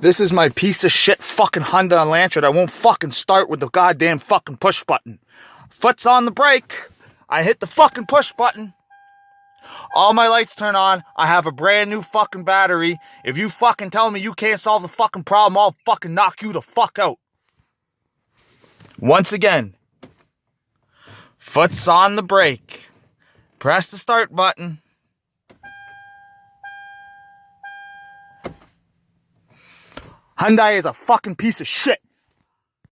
This is my piece of shit fucking Hyundai Elantra that won't fucking start with the goddamn fucking push button. Foot's on the brake. I hit the fucking push button. All my lights turn on. I have a brand new fucking battery. If you fucking tell me you can't solve the fucking problem, I'll fucking knock you the fuck out. Once again, foot's on the brake. Press the start button. Hyundai is a fucking piece of shit.